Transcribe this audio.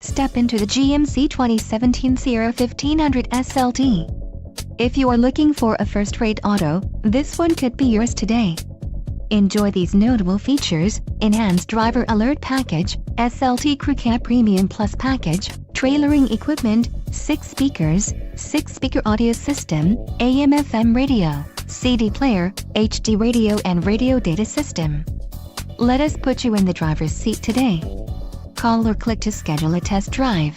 Step into the GMC 2017 Sierra 1500 SLT. If you are looking for a first-rate auto, this one could be yours today. Enjoy these notable features: enhanced driver alert package, SLT Crew Cab Premium Plus package, trailering equipment, 6 speakers, 6-speaker audio system, AM/FM radio, CD player, HD radio and radio data system. Let us put you in the driver's seat today. Call or click to schedule a test drive.